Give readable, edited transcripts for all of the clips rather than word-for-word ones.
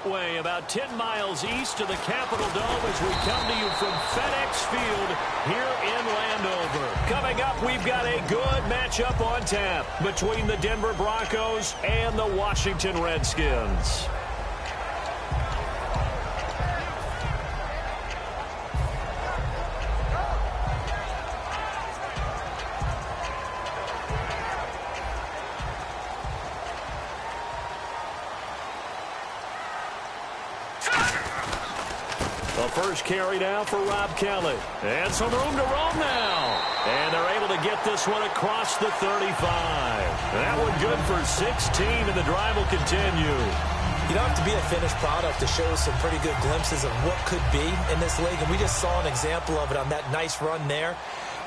Beltway, about 10 miles east of the Capitol Dome as we come to you from FedEx Field here in Landover. Coming up, we've got a good matchup on tap between the Denver Broncos and the Washington Redskins. First carry now for Rob Kelly. And some room to roam now. And they're able to get this one across the 35. That one good for 16, and the drive will continue. You don't have to be a finished product to show some pretty good glimpses of what could be in this league. And we just saw an example of it on that nice run there.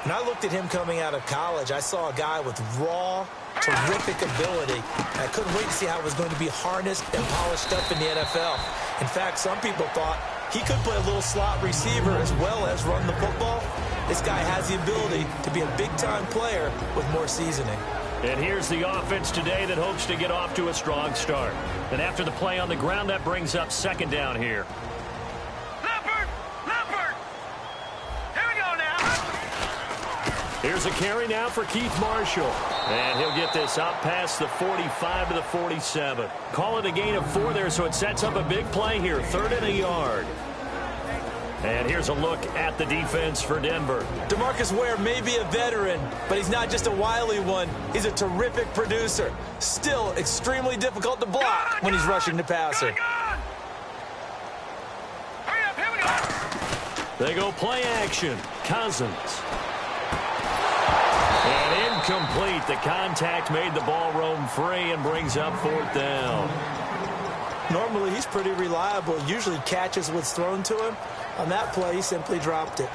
When I looked at him coming out of college, I saw a guy with raw, terrific ability. And I couldn't wait to see how it was going to be harnessed and polished up in the NFL. In fact, some people thought he could play a little slot receiver as well as run the football. This guy has the ability to be a big-time player with more seasoning. And here's the offense today that hopes to get off to a strong start. And after the play on the ground, that brings up second down here. Here's a carry now for Keith Marshall. And he'll get this out past the 45 to the 47. Call it a gain of 4 there, so it sets up a big play here. 3rd and a yard. And here's a look at the defense for Denver. DeMarcus Ware may be a veteran, but he's not just a wily one. He's a terrific producer. Still extremely difficult to block when he's rushing the passer. They go play action. Cousins. And incomplete. The contact made the ball roam free and brings up 4th down. Normally, he's pretty reliable. Usually catches what's thrown to him. On that play, he simply dropped it.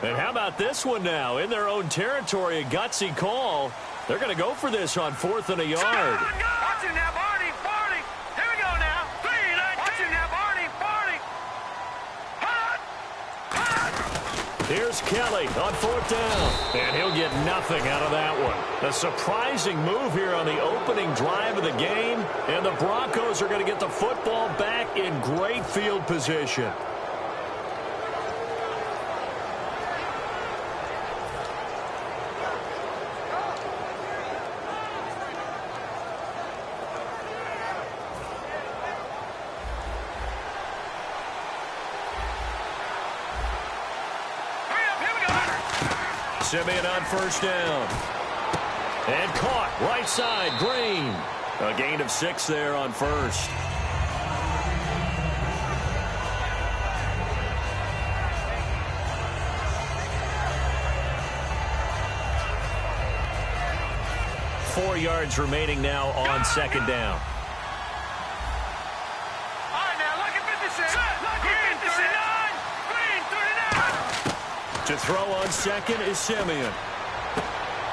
And how about this one now? In their own territory, a gutsy call. They're going to go for this on 4th and a yard. Watch it now, Barney, Barney. Here we go now. 3-19. Watch it now, Barney, Barney. Hot. Here's Kelly on 4th down. And he'll get nothing out of that one. A surprising move here on the opening drive of the game. And the Broncos are going to get the football back in great field position. Simeon on 1st down. And caught right side, Green. A gain of 6 there on 1st. Four yards remaining now on 2nd down. To throw on 2nd is Simeon.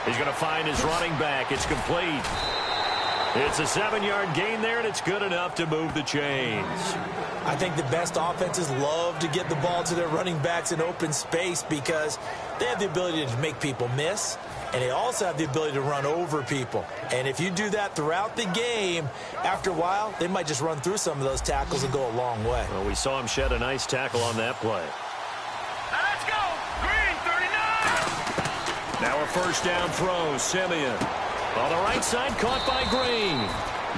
He's going to find his running back. It's complete. It's a 7-yard gain there, and it's good enough to move the chains. I think the best offenses love to get the ball to their running backs in open space because they have the ability to make people miss, and they also have the ability to run over people. And if you do that throughout the game, after a while, they might just run through some of those tackles and go a long way. Well, we saw him shed a nice tackle on that play. Let's go. Green, 39. Now a 1st down throw, Simeon. On the right side, caught by Green.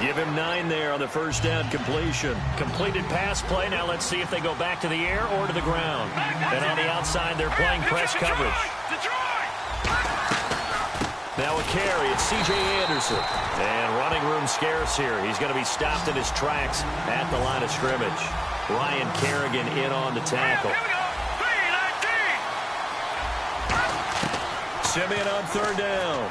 Give him 9 there on the 1st down completion. Completed pass play. Now let's see if they go back to the air or to the ground. And on the outside, they're playing press coverage. Now a carry. It's C.J. Anderson. And running room scarce here. He's going to be stopped in his tracks at the line of scrimmage. Ryan Kerrigan in on the tackle. Simeon on 3rd down.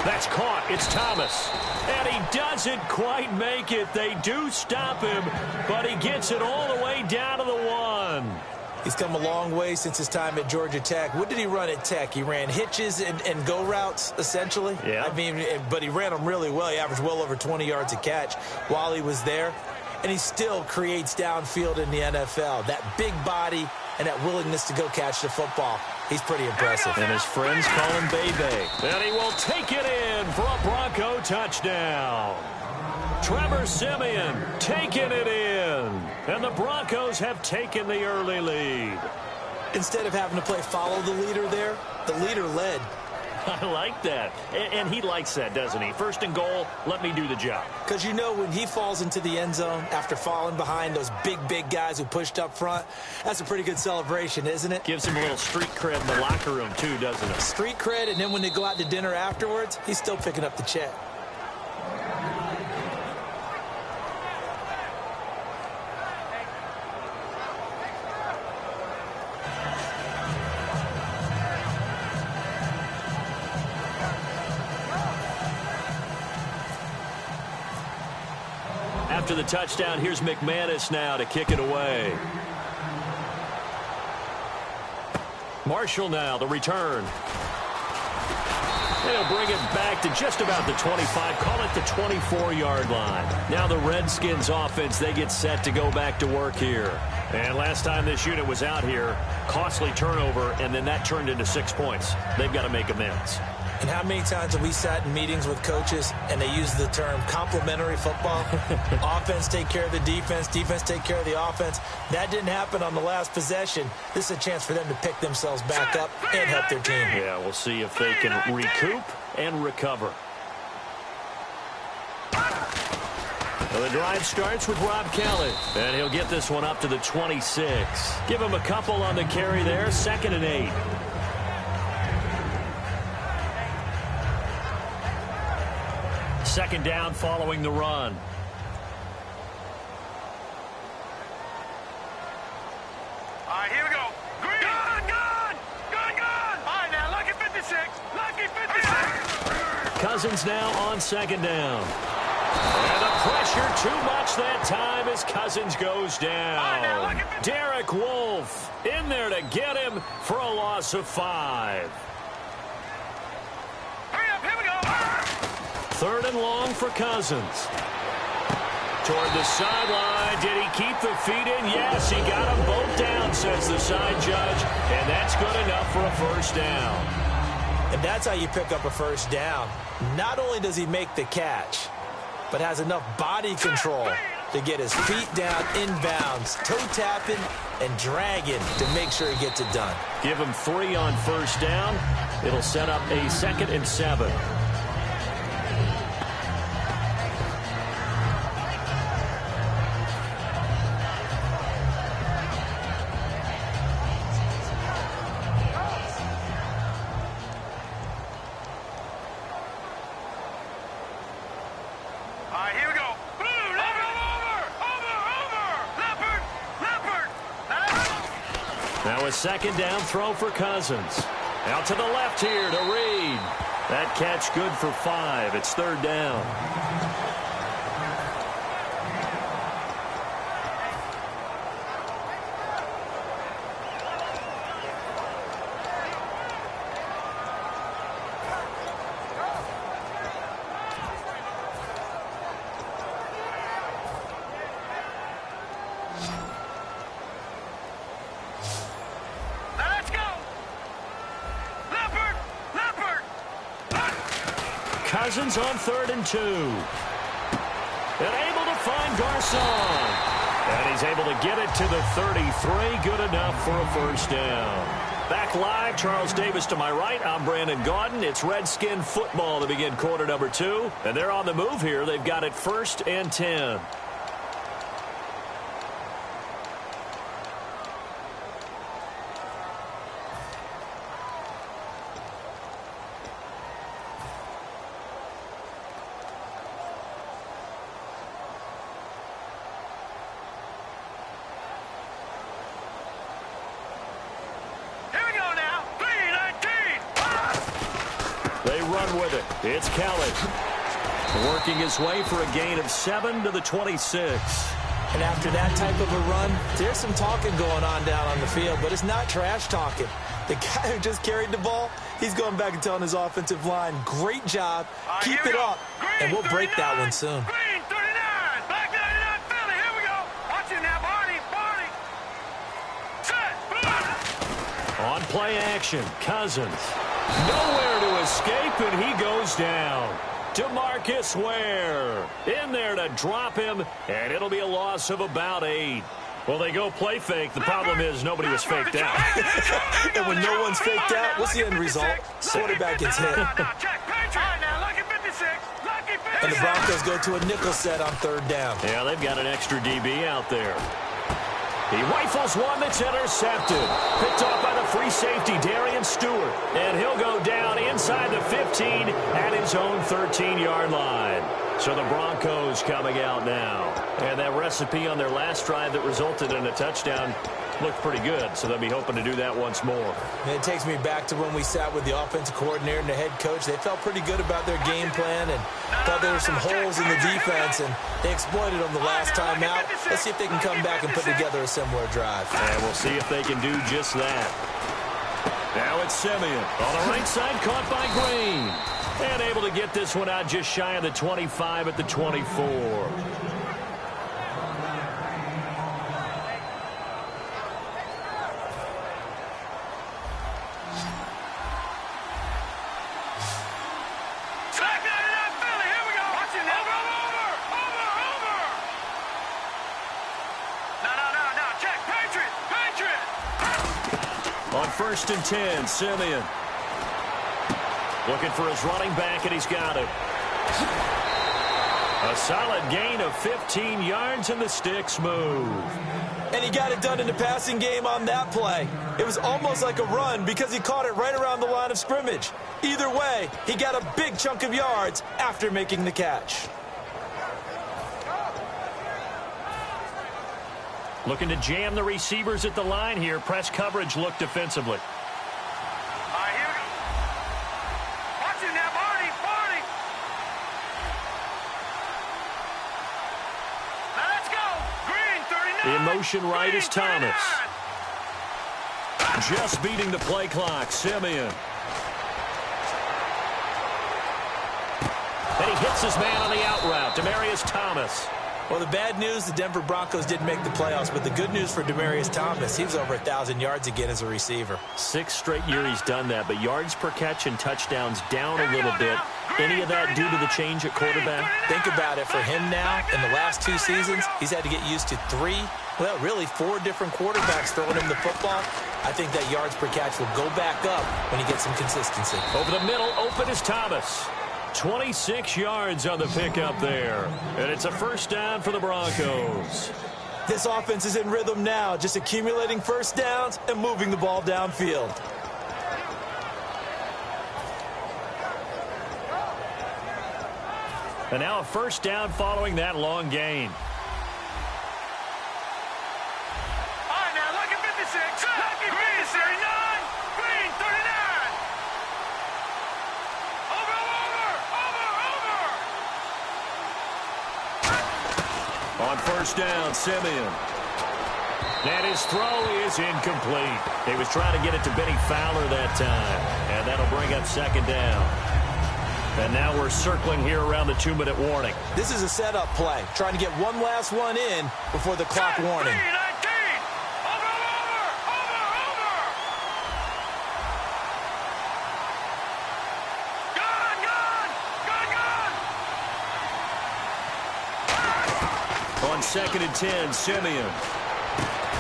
That's caught. It's Thomas. And he doesn't quite make it. They do stop him, but he gets it all the way down to the 1. He's come a long way since his time at Georgia Tech. What did he run at Tech? He ran hitches and go routes, essentially. Yeah. I mean, but he ran them really well. He averaged well over 20 yards a catch while he was there. And he still creates downfield in the NFL. That big body, and that willingness to go catch the football. He's pretty impressive. And his friends call him Bebe. And he will take it in for a Bronco touchdown. Trevor Siemian taking it in. And the Broncos have taken the early lead. Instead of having to play follow the leader there, the leader led. I like that. And he likes that, doesn't he? First and goal, let me do the job. Because you know when he falls into the end zone after falling behind those big guys who pushed up front, that's a pretty good celebration, isn't it? Gives him a little street cred in the locker room, too, doesn't it? Street cred, and then when they go out to dinner afterwards, he's still picking up the check. After the touchdown, here's McManus now to kick it away. Marshall now, the return. They'll bring it back to just about the 25, call it the 24-yard line. Now the Redskins offense, they get set to go back to work here. And last time this unit was out here, costly turnover, and then that turned into 6 points. They've got to make amends. And how many times have we sat in meetings with coaches and they use the term complementary football? Offense take care of the defense, defense take care of the offense. That didn't happen on the last possession. This is a chance for them to pick themselves back up and help their team. Yeah, we'll see if they can recoup and recover. Well, the drive starts with Rob Kelly, and he'll get this one up to the 26. Give him a couple on the carry there, 2nd and 8. Second down following the run. All right, here we go. Green. Gun. All right, now, lucky 56. Lucky 56. Cousins now on 2nd down. And the pressure too much that time as Cousins goes down. Derek Wolfe in there to get him for a loss of 5. Hurry up, here we go. 3rd and long for Cousins. Toward the sideline. Did he keep the feet in? Yes, he got them both down, says the side judge. And that's good enough for a first down. And that's how you pick up a first down. Not only does he make the catch, but has enough body control to get his feet down inbounds, toe tapping and dragging to make sure he gets it done. Give him 3 on first down. It'll set up a 2nd and 7. Now a 2nd down throw for Cousins. Out to the left here to Reed. That catch good for 5. It's 3rd down. Cousins on 3rd and 2. And able to find Garcon. And he's able to get it to the 33. Good enough for a first down. Back live, Charles Davis to my right. I'm Brandon Gaudin. It's Redskin football to begin quarter number 2. And they're on the move here. They've got it 1st and 10. With it. It's Kelly working his way for a gain of 7 to the 26. And after that type of a run, there's some talking going on down on the field, but it's not trash talking. The guy who just carried the ball, he's going back and telling his offensive line, great job, keep it up, and we'll break that one soon. Green 39, Black 99 Philly, here we go. Watch it now, Barney. Set, On play action, Cousins. Nowhere to escape, and he goes down. DeMarcus Ware in there to drop him, and it'll be a loss of about 8. Well, they go play fake. The problem is nobody was faked out. And when no one's faked out, what's the end result? Quarterback gets hit. And the Broncos go to a nickel set on 3rd down. Yeah, they've got an extra DB out there. He rifles one that's intercepted. Picked off by the free safety, Darian Stewart. And he'll go down inside the 15 at his own 13-yard line. So the Broncos coming out now. And that recipe on their last drive that resulted in a touchdown looked pretty good. So they'll be hoping to do that once more. And it takes me back to when we sat with the offensive coordinator and the head coach. They felt pretty good about their game plan and thought there were some holes in the defense, and they exploited them the last time out. Let's see if they can come back and put together a similar drive. And we'll see if they can do just that. Now it's Simeon. On the right side, caught by Green. And able to get this one out just shy of the 25 at the 24. On 1st and 10, Simeon. Looking for his running back, and he's got it. A solid gain of 15 yards, and the sticks move. And he got it done in the passing game on that play. It was almost like a run because he caught it right around the line of scrimmage. Either way, he got a big chunk of yards after making the catch. Looking to jam the receivers at the line here. Press coverage look defensively. In motion right is Thomas. Just beating the play clock, Simeon. And he hits his man on the out route, Demaryius Thomas. Well, the bad news, the Denver Broncos didn't make the playoffs, but the good news for Demaryius Thomas, he was over 1,000 yards again as a receiver. 6th straight year he's done that, but yards per catch and touchdowns down a little bit. Any of that due to the change at quarterback? Think about it. For him now, in the last 2 seasons, he's had to get used to 4 different quarterbacks throwing him the football. I think that yards per catch will go back up when he gets some consistency. Over the middle, open is Thomas. 26 yards on the pickup there. And it's a 1st down for the Broncos. This offense is in rhythm now, just accumulating 1st downs and moving the ball downfield. And now a 1st down following that long gain. All right, now, lucky 56. Lucky 56. 39. Green, 39. Over. On 1st down, Simeon. And his throw is incomplete. He was trying to get it to Benny Fowler that time. And that'll bring up 2nd down. And now we're circling here around the 2-minute warning. This is a setup play, trying to get one last one in before the clock warning. On 2nd and 10, Simeon.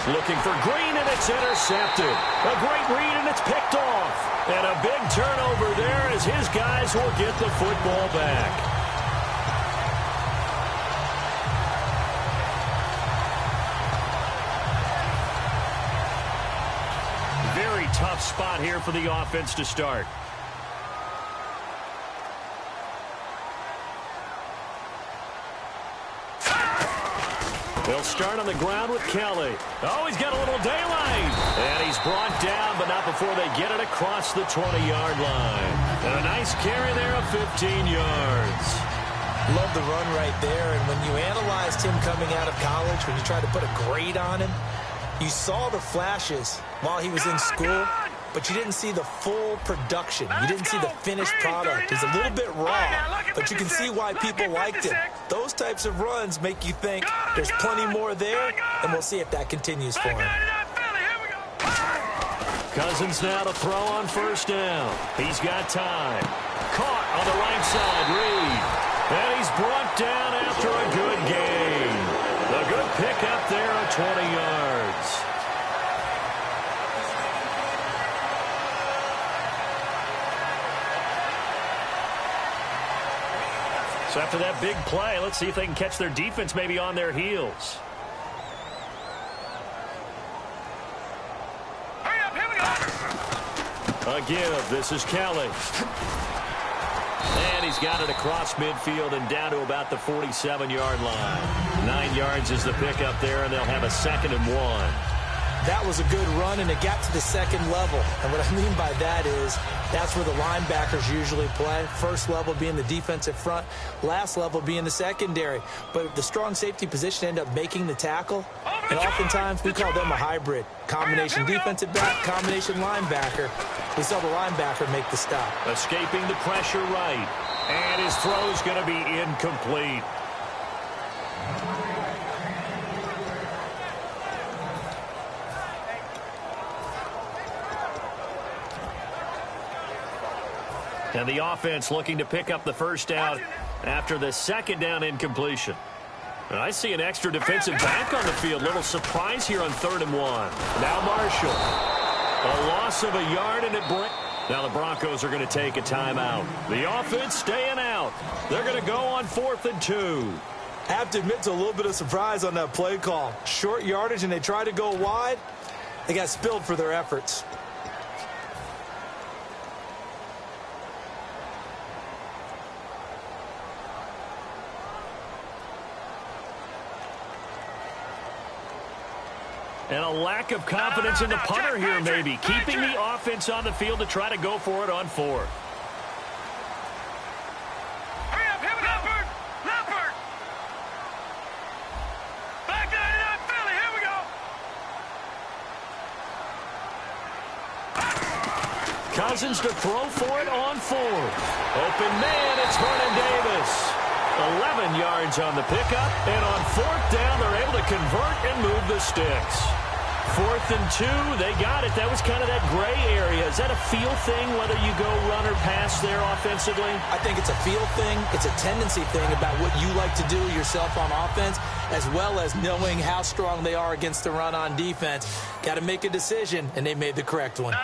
Looking for Green, and it's intercepted. A great read, and it's picked off. And a big turnover there as his guys will get the football back. Very tough spot here for the offense to start. They'll start on the ground with Kelly. Oh, he's got a little daylight. And he's brought down, but not before they get it across the 20-yard line. And a nice carry there of 15 yards. Love the run right there. And when you analyzed him coming out of college, when you tried to put a grade on him, you saw the flashes while he was in school, but you didn't see the full production. You didn't see the finished product. He's a little bit raw, but you can see why people liked him. Those types of runs make you think there's plenty more there, and we'll see if that continues for him. Cousins now to throw on first down. He's got time. Caught on the right side, Reed. And he's brought down after a good gain. A good pickup there at 20 yards. So after that big play, let's see if they can catch their defense maybe on their heels. Hurry up, here we go. A give. This is Kelly. And he's got it across midfield and down to about the 47-yard line. 9 yards is the pickup there, and they'll have a 2nd and 1. That was a good run, and it got to the second level. And what I mean by that is that's where the linebackers usually play. First level being the defensive front, last level being the secondary. But the strong safety position ended up making the tackle. And oftentimes we call them a hybrid. Combination defensive back, combination linebacker. We saw the linebacker make the stop. Escaping the pressure right. And his throw's going to be incomplete. And the offense looking to pick up the first down after the 2nd down incompletion. And I see an extra defensive back on the field. Little surprise here on 3rd and 1. Now Marshall. A loss of a yard and it breaks. Now the Broncos are going to take a timeout. The offense staying out. They're going to go on 4th and 2. I have to admit to a little bit of surprise on that play call. Short yardage and they tried to go wide. They got spilled for their efforts. And a lack of confidence in the punter here maybe. Keeping the offense on the field to try to go for it on 4th. Hurry up, here we go. Leopard. Back 99 Philly, here we go. Cousins to throw for it on 4th. Open man, it's Vernon Davis. 11 yards on the pickup, and on 4th down, they're able to convert and move the sticks. 4th and 2, they got it. That was kind of that gray area. Is that a feel thing, whether you go run or pass there offensively? I think it's a feel thing. It's a tendency thing about what you like to do yourself on offense, as well as knowing how strong they are against the run on defense. Got to make a decision, and they made the correct one. No,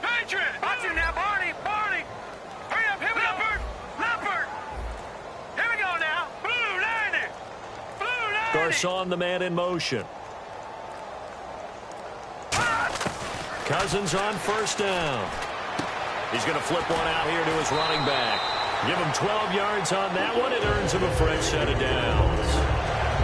Patriot. Watch him now, Barney. Hurry up, here we go. Leopard. Here we go now. Blue 90. Garcon, the man in motion. Cousins on first down. He's going to flip one out here to his running back. Give him 12 yards on that one. It earns him a fresh set of downs.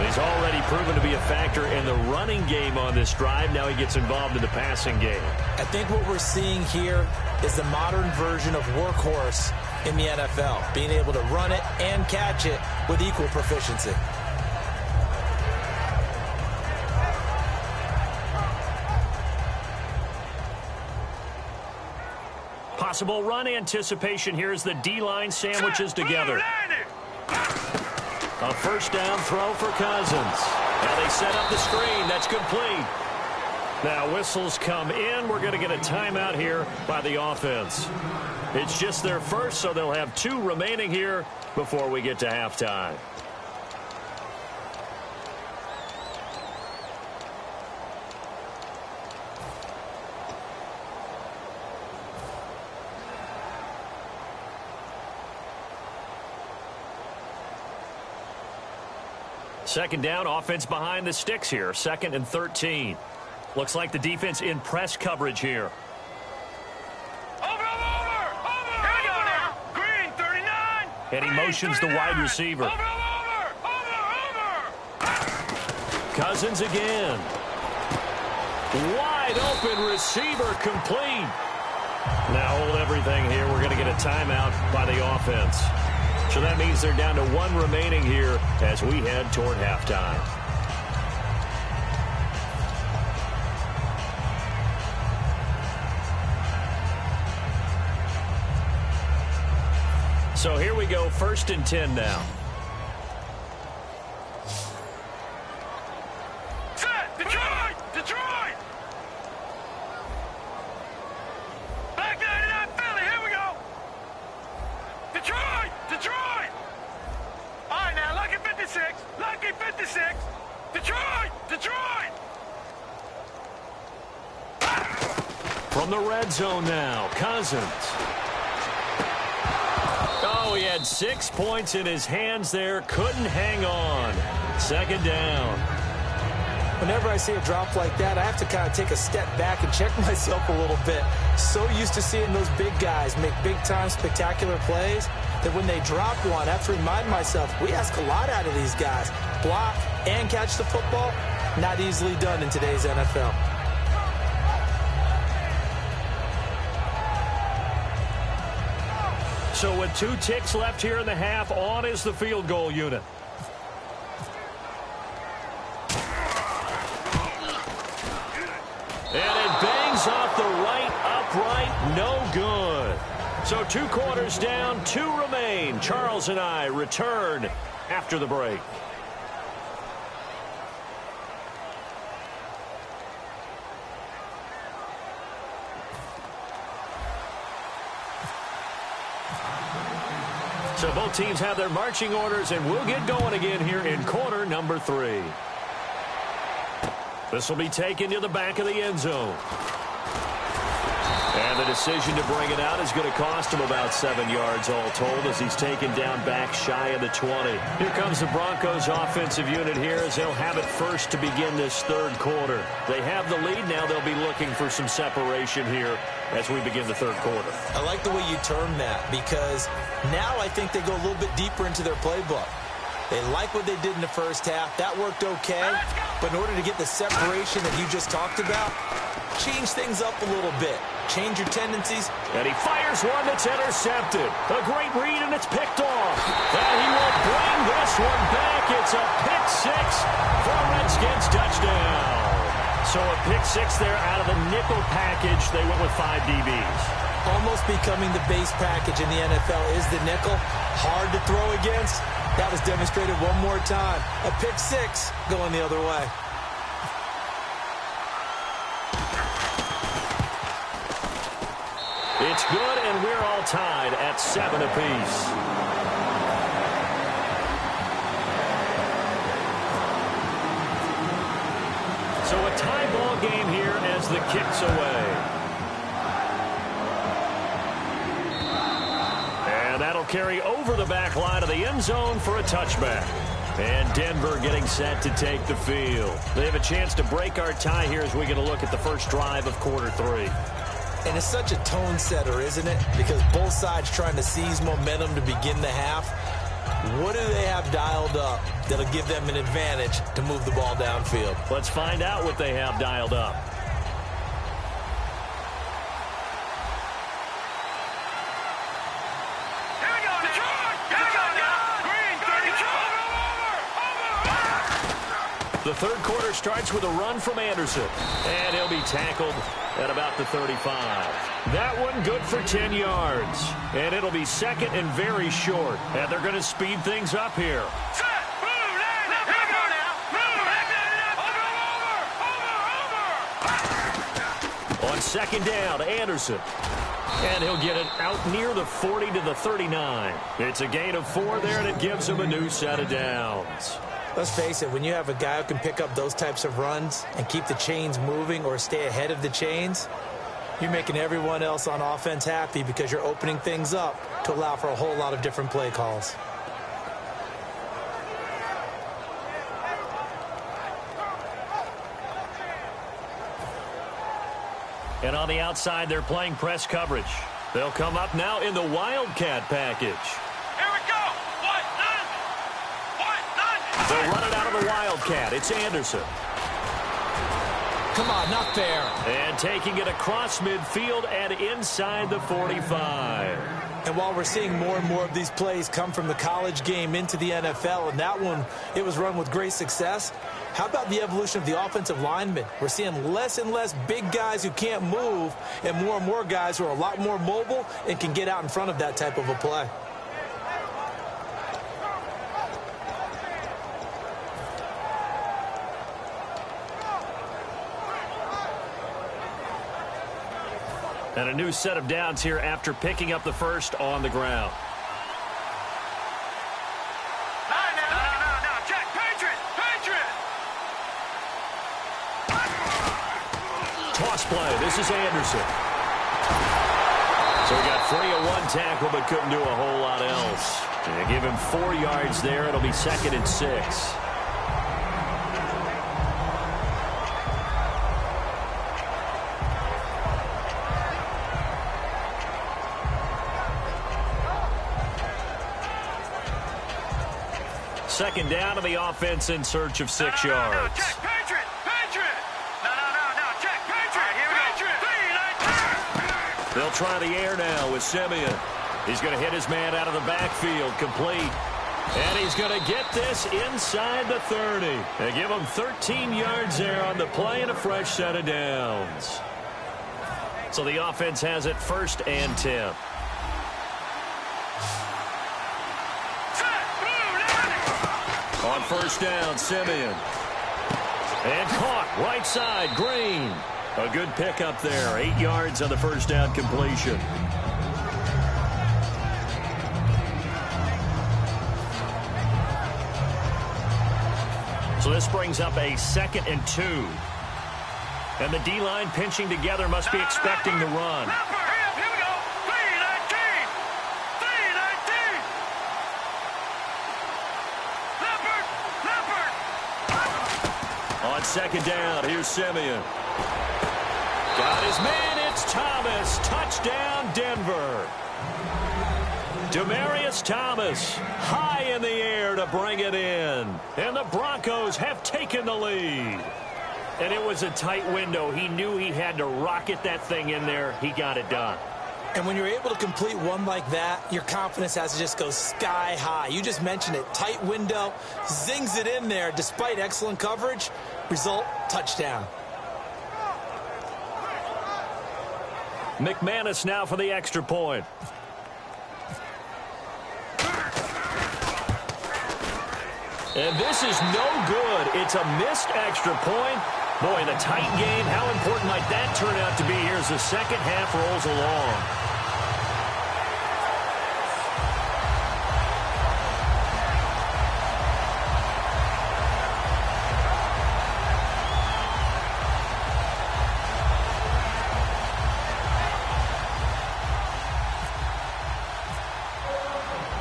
He's already proven to be a factor in the running game on this drive. Now he gets involved in the passing game. I think what we're seeing here is the modern version of workhorse in the NFL, being able to run it and catch it with equal proficiency. Possible run anticipation here as the D-line sandwiches together. A first down throw for Cousins. Now they set up the screen. That's complete. Now whistles come in. We're going to get a timeout here by the offense. It's just their first, so they'll have 2 remaining here before we get to halftime. Second down, offense behind the sticks here. 2nd and 13. Looks like the defense in press coverage here. Over. Here we go now. Green 39. And he motions the wide receiver. Over. Cousins again. Wide open receiver complete. Now hold everything here. We're going to get a timeout by the offense. So that means they're down to 1 remaining here as we head toward halftime. So here we go, 1st and 10 now. Set! Detroit! From the red zone now, Cousins. Oh, he had 6 points in his hands there. Couldn't hang on. Second down. Whenever I see a drop like that, I have to kind of take a step back and check myself a little bit. So used to seeing those big guys make big-time spectacular plays that when they drop one, I have to remind myself, we ask a lot out of these guys. Block and catch the football, not easily done in today's NFL. So with 2 ticks left here in the half, on is the field goal unit. And it bangs off the right upright, no good. So 2 quarters down, 2 remain. Charles and I return after the break. So both teams have their marching orders, and we'll get going again here in quarter number 3. This will be taken to the back of the end zone. And the decision to bring it out is going to cost him about 7 yards all told as he's taken down back shy of the 20. Here comes the Broncos offensive unit here as they'll have it first to begin this third quarter. They have the lead. Now they'll be looking for some separation here as we begin the third quarter. I like the way you term that because now I think they go a little bit deeper into their playbook. They like what they did in the first half. That worked okay. But in order to get the separation that you just talked about, change things up a little bit. Change your tendencies. And he fires one that's intercepted. A great read, and it's picked off. And he will bring this one back. It's a pick 6 for a Redskins touchdown. So a pick 6 there out of the nickel package. They went with 5 DBs. Almost becoming the base package in the NFL is the nickel. Hard to throw against. That was demonstrated one more time. A pick 6 going the other way. It's good, and we're all tied at 7 apiece. So a tie ball game here as the kick's away. And that'll carry over the back line of the end zone for a touchback. And Denver getting set to take the field. They have a chance to break our tie here as we get a look at the first drive of quarter 3. And it's such a tone setter, isn't it? Because both sides trying to seize momentum to begin the half. What do they have dialed up that'll give them an advantage to move the ball downfield? Let's find out what they have dialed up. The third quarter starts with a run from Anderson. And he'll be tackled at about the 35. That one good for 10 yards. And it'll be second and very short. And they're going to speed things up here. On second down, Anderson. And he'll get it out near the 40 to the 39. It's a gain of 4 there, and it gives him a new set of downs. Let's face it, when you have a guy who can pick up those types of runs and keep the chains moving or stay ahead of the chains, you're making everyone else on offense happy because you're opening things up to allow for a whole lot of different play calls. And on the outside, they're playing press coverage. They'll come up now in the Wildcat package. Here we go. They'll run it out of the Wildcat. It's Anderson. Come on, not fair. And taking it across midfield and inside the 45. And while we're seeing more and more of these plays come from the college game into the NFL, and that one, it was run with great success, how about the evolution of the offensive linemen? We're seeing less and less big guys who can't move and more guys who are a lot more mobile and can get out in front of that type of a play. And a new set of downs here after picking up the first on the ground. No, Jack, Patriot! Toss play. This is Anderson. So he got free of one tackle but couldn't do a whole lot else. And give him 4 yards there. It'll be 2nd and 6. Second down to the offense in search of 6 yards. No, check, Patriot, Patriot. No, check, Patriot. Here we go. They'll try the air now with Simeon. He's going to hit his man out of the backfield, complete. And he's going to get this inside the 30. They give him 13 yards there on the play and a fresh set of downs. So the offense has it 1st and 10. On 1st down, Simeon. And caught right side, Green. A good pickup there. 8 yards on the 1st down completion. So this brings up a 2nd and 2. And the D-line pinching together must be expecting the run. Here we go. 3-19. 3-19. Leopard. On 2nd down, here's Simeon. Got his man, it's Thomas. Touchdown, Denver. Demaryius Thomas, high in the air to bring it in. And the Broncos have taken the lead. And it was a tight window. He knew he had to rocket that thing in there. He got it done. And when you're able to complete one like that, your confidence has to just go sky high. You just mentioned it. Tight window, zings it in there despite excellent coverage. Result, touchdown. McManus now for the extra point. And this is no good. It's a missed extra point. Boy, the tight game, how important might that turn out to be here as the second half rolls along?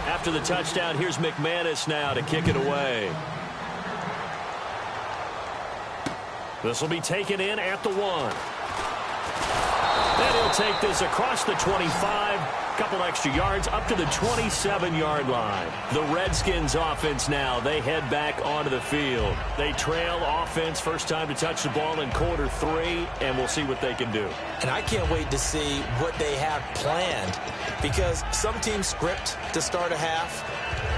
After the touchdown, here's McManus now to kick it away. This will be taken in at the 1. And he'll take this across the 25. Couple extra yards up to the 27-yard line. The Redskins offense now, they head back onto the field. They trail offense, first time to touch the ball in quarter 3, and we'll see what they can do. And I can't wait to see what they have planned, because some teams script to start a half.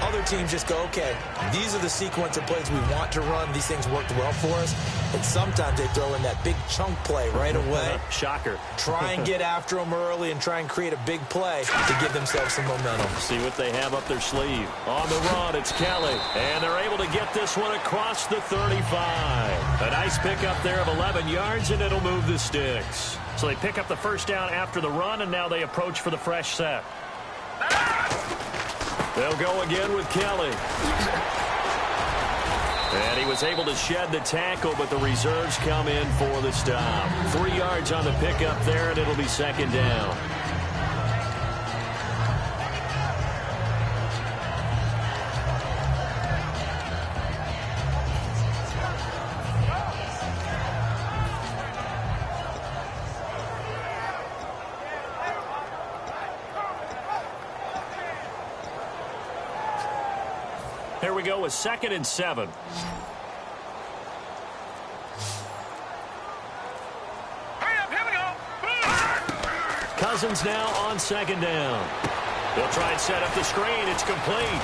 Other teams just go, okay, these are the sequence of plays we want to run. These things worked well for us. And sometimes they throw in that big chunk play right away. Shocker. Try and get after them early and try and create a big play to give themselves some momentum. See what they have up their sleeve. On the run, it's Kelly. And they're able to get this one across the 35. A nice pickup there of 11 yards, and it'll move the sticks. So they pick up the first down after the run, and now they approach for the fresh set. They'll go again with Kelly. And he was able to shed the tackle, but the reserves come in for the stop. 3 yards on the pickup there, and it'll be second down. Here we go with 2nd and 7. Hurry up, here we go. Cousins now on 2nd down. They'll try and set up the screen. It's complete.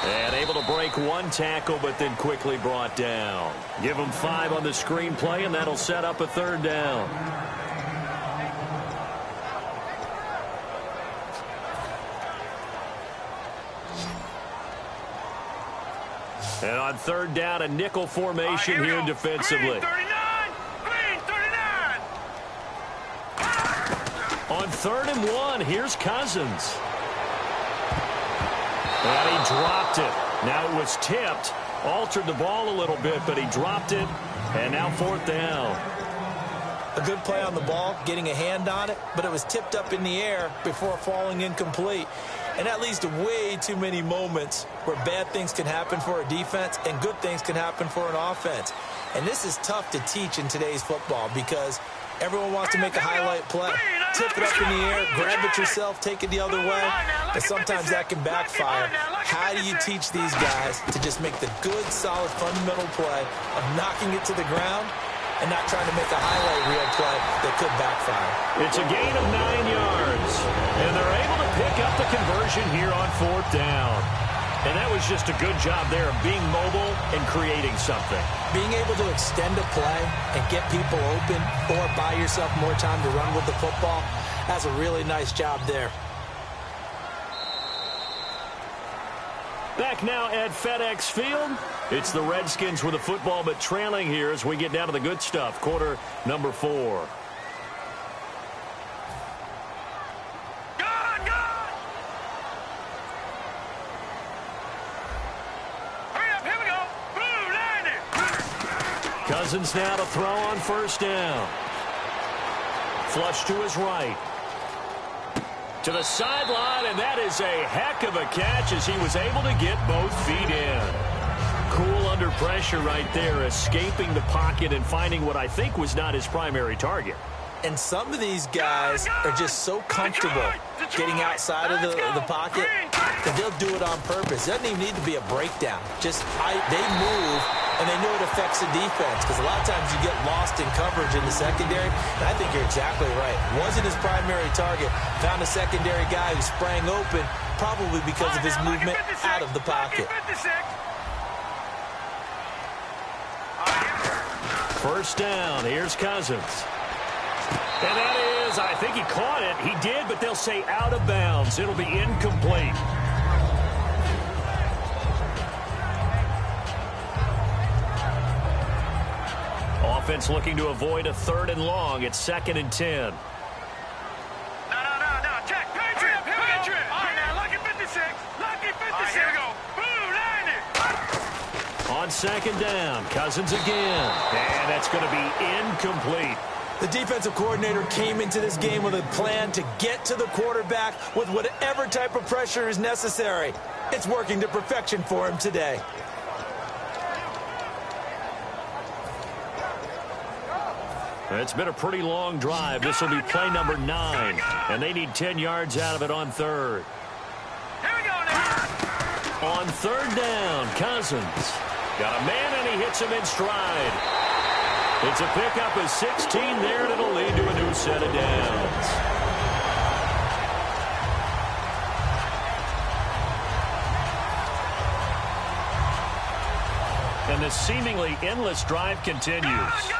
And able to break one tackle, but then quickly brought down. Give them 5 on the screen play, and that'll set up a 3rd down. And on 3rd down, a nickel formation here defensively. Green 39. On 3rd and 1, here's Cousins. And he dropped it. Now it was tipped. Altered the ball a little bit, but he dropped it. And now 4th down. A good play on the ball, getting a hand on it, but it was tipped up in the air before falling incomplete. And that leads to way too many moments where bad things can happen for a defense and good things can happen for an offense. And this is tough to teach in today's football because everyone wants to make a highlight play. Tip it up in the air, grab it yourself, take it the other way. But sometimes that can backfire. How do you teach these guys to just make the good, solid, fundamental play of knocking it to the ground and not trying to make a highlight reel play that could backfire? It's a gain of 9 yards, and they're able to pick up the conversion here on 4th down. And that was just a good job there of being mobile and creating something. Being able to extend a play and get people open or buy yourself more time to run with the football, that's a really nice job there. Back now at FedEx Field. It's the Redskins with the football, but trailing here as we get down to the good stuff. Quarter number 4. Cousins now to throw on 1st down. Flush to his right. To the sideline, and that is a heck of a catch as he was able to get both feet in. Cool under pressure right there, escaping the pocket and finding what I think was not his primary target. And some of these guys are just so comfortable getting outside of the pocket that they'll do it on purpose. It doesn't even need to be a breakdown. Just they move, and they know it affects the defense because a lot of times you get lost in coverage in the secondary. And I think you're exactly right. Wasn't his primary target. Found a secondary guy who sprang open, probably because of his movement out of the pocket. 1st down. Here's Cousins. And that is, I think he caught it. He did, but they'll say out of bounds. It'll be incomplete. Offense looking to avoid a 3rd and long. It's 2nd and 10. No. Check. Patriot. All right, now, lucky 56. Lucky 56. All right, here we go. Blue, 90. On 2nd down, Cousins again. And that's going to be incomplete. The defensive coordinator came into this game with a plan to get to the quarterback with whatever type of pressure is necessary. It's working to perfection for him today. It's been a pretty long drive. This will be play number 9, and they need 10 yards out of it on 3rd. Here we go now. On 3rd down, Cousins. Got a man, and he hits him in stride. It's a pickup of 16 there, and it'll lead to a new set of downs. And the seemingly endless drive continues.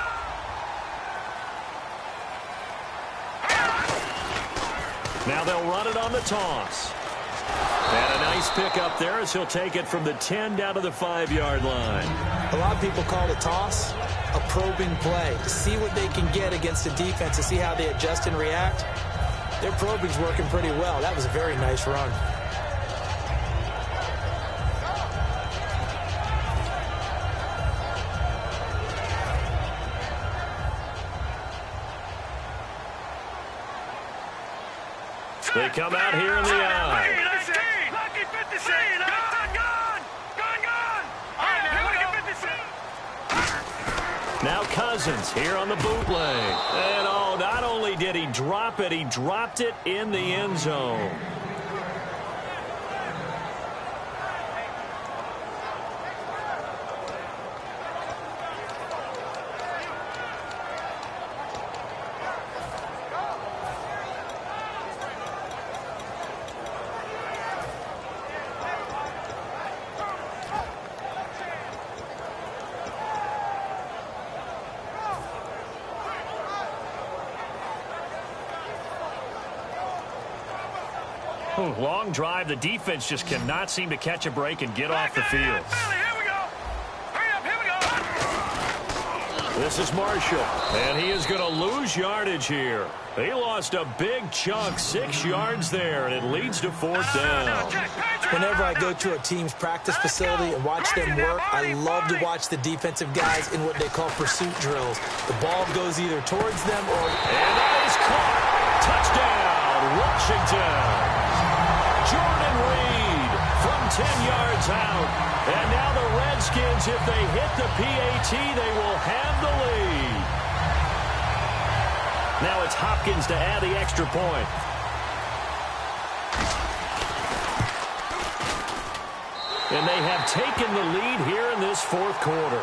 Now they'll run it on the toss. And a nice pickup there as he'll take it from the 10 down to the 5-yard line. A lot of people call the toss a probing play to see what they can get against the defense, to see how they adjust and react. Their probing's working pretty well. That was a very nice run. They come out here in the eye. Lucky 56. Gone. All right, now, lucky 56. Now Cousins here on the bootleg. And not only did he drop it, he dropped it in the end zone. Long drive. The defense just cannot seem to catch a break and get off the field. Here we go. Hurry up, here we go. This is Marshall, and he is going to lose yardage here. He lost a big chunk, 6 yards there, and it leads to 4th down. Whenever I go to a team's practice facility and watch them work, I love to watch the defensive guys in what they call pursuit drills. The ball goes either towards them or... And that is caught. Touchdown, Washington. Jordan Reed from 10 yards out. And now the Redskins, if they hit the PAT, they will have the lead. Now it's Hopkins to add the extra point. And they have taken the lead here in this 4th quarter.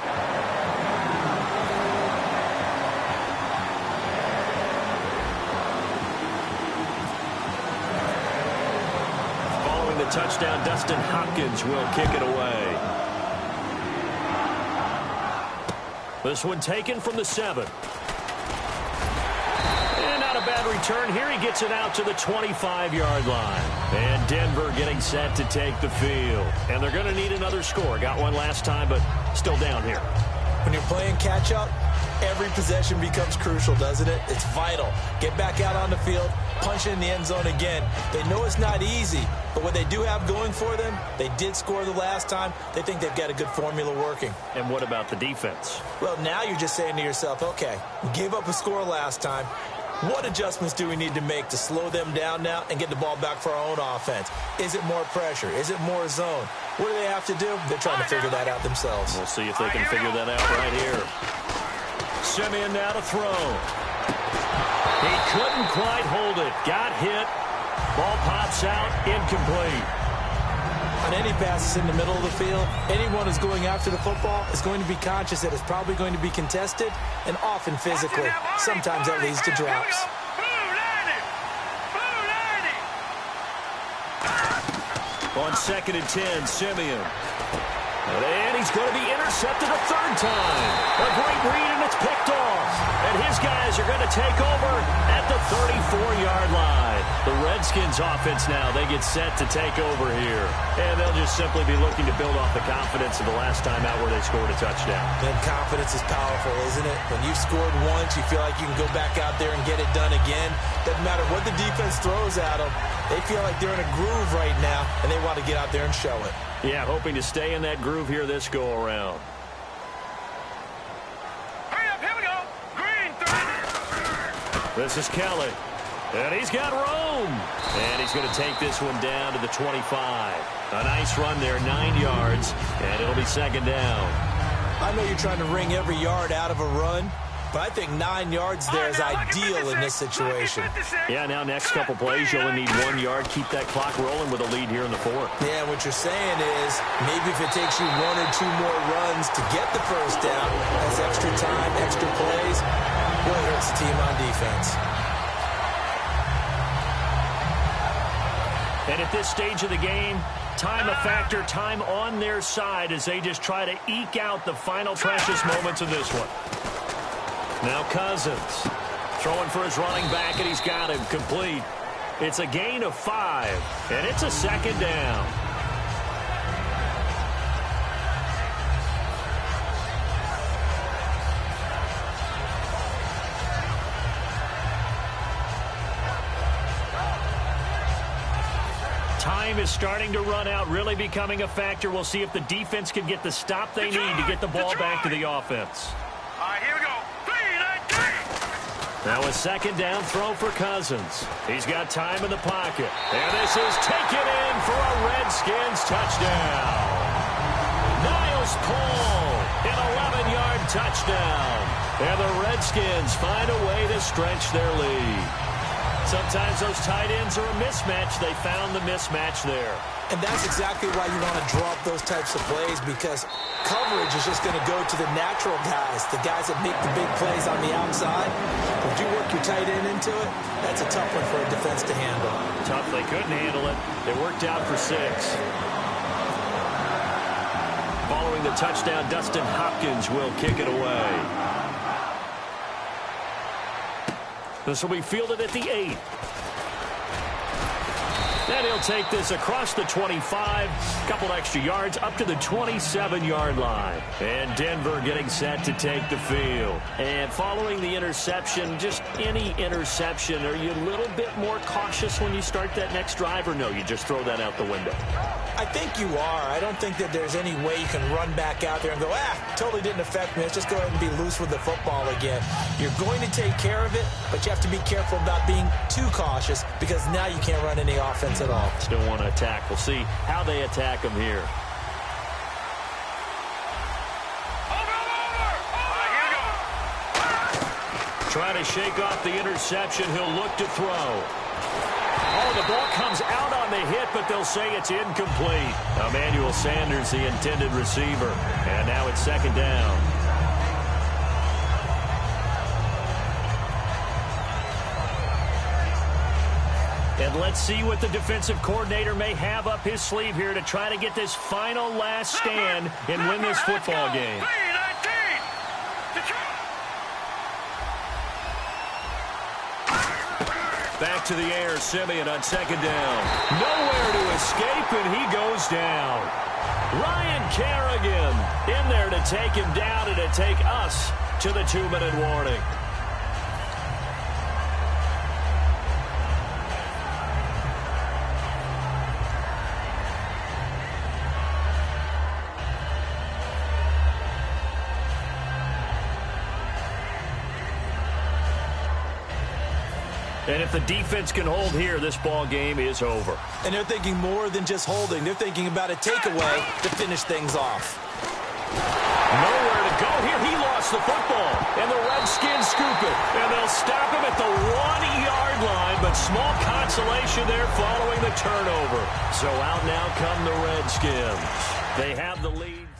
Following the touchdown, Dustin Hopkins will kick it away. This one taken from the 7. A bad return here. He gets it out to the 25-yard line. And Denver getting set to take the field. And they're going to need another score. Got one last time, but still down here. When you're playing catch-up, every possession becomes crucial, doesn't it? It's vital. Get back out on the field, punch in the end zone again. They know it's not easy, but what they do have going for them, they did score the last time. They think they've got a good formula working. And what about the defense? Well, now you're just saying to yourself, okay, we gave up a score last time. What adjustments do we need to make to slow them down now and get the ball back for our own offense? Is it more pressure? Is it more zone? What do they have to do? They're trying to figure that out themselves. We'll see if they can figure that out right here. Simeon now to throw. He couldn't quite hold it. Got hit. Ball pops out. Incomplete. On any passes in the middle of the field, anyone who's going after the football is going to be conscious that it's probably going to be contested and often physically. Sometimes that leads to drops. On 2nd and 10, Simeon. And he's going to be intercepted a 3rd time. A great read, and it's picked off. And his guys are going to take over at the 34-yard line. The Redskins offense now, they get set to take over here. And they'll just simply be looking to build off the confidence of the last time out where they scored a touchdown. And confidence is powerful, isn't it? When you've scored once, you feel like you can go back out there and get it done again. Doesn't matter what the defense throws at them. They feel like they're in a groove right now, and they want to get out there and show it. Yeah, hoping to stay in that groove here this go-around. Hurry up, here we go. Green 3. This is Kelly. And he's got room. And he's going to take this one down to the 25. A nice run there, 9 yards. And it'll be 2nd down. I know you're trying to wring every yard out of a run, but I think 9 yards there is ideal in this situation. Yeah, now next couple plays, you only need 1 yard. Keep that clock rolling with a lead here in the 4th. Yeah, what you're saying is maybe if it takes you 1 or 2 more runs to get the 1st down, that's extra time, extra plays, really hurts the team on defense. And at this stage of the game, time a factor, time on their side as they just try to eke out the final precious moments of this one. Now Cousins throwing for his running back, and he's got him complete. It's a gain of 5, and it's a 2nd down. Time is starting to run out, really becoming a factor. We'll see if the defense can get the stop they need to get the ball back to the offense. All right, here we go. Now a 2nd down throw for Cousins. He's got time in the pocket. And this is taken in for a Redskins touchdown. Niles Paul, an 11-yard touchdown. And the Redskins find a way to stretch their lead. Sometimes those tight ends are a mismatch. They found the mismatch there. And that's exactly why you want to draw up those types of plays, because coverage is just going to go to the natural guys, the guys that make the big plays on the outside. If you work your tight end into it, that's a tough one for a defense to handle. Tough. They couldn't handle it. It worked out for 6. Following the touchdown, Dustin Hopkins will kick it away. This will be fielded at the 8. And he'll take this across the 25, a couple extra yards, up to the 27-yard line. And Denver getting set to take the field. And following the interception, just any interception, are you a little bit more cautious when you start that next drive, or no, you just throw that out the window? I think you are. I don't think that there's any way you can run back out there and go, totally didn't affect me. Let's just go ahead and be loose with the football again. You're going to take care of it, but you have to be careful about being too cautious because now you can't run any offense at all. Still want to attack. We'll see how they attack him here. Trying to shake off the interception. He'll look to throw. Oh, the ball comes out on the hit, but they'll say it's incomplete. Emmanuel Sanders, the intended receiver. And now it's second down. And let's see what the defensive coordinator may have up his sleeve here to try to get this final last stand and win this football game. Back to the air, Simeon on second down. Nowhere to escape, and he goes down. Ryan Kerrigan in there to take him down and to take us to the 2-minute warning. And if the defense can hold here, this ball game is over. And they're thinking more than just holding. They're thinking about a takeaway to finish things off. Nowhere to go here. He lost the football. And the Redskins scoop it. And they'll stop him at the 1-yard line. But small consolation there following the turnover. So out now come the Redskins. They have the lead.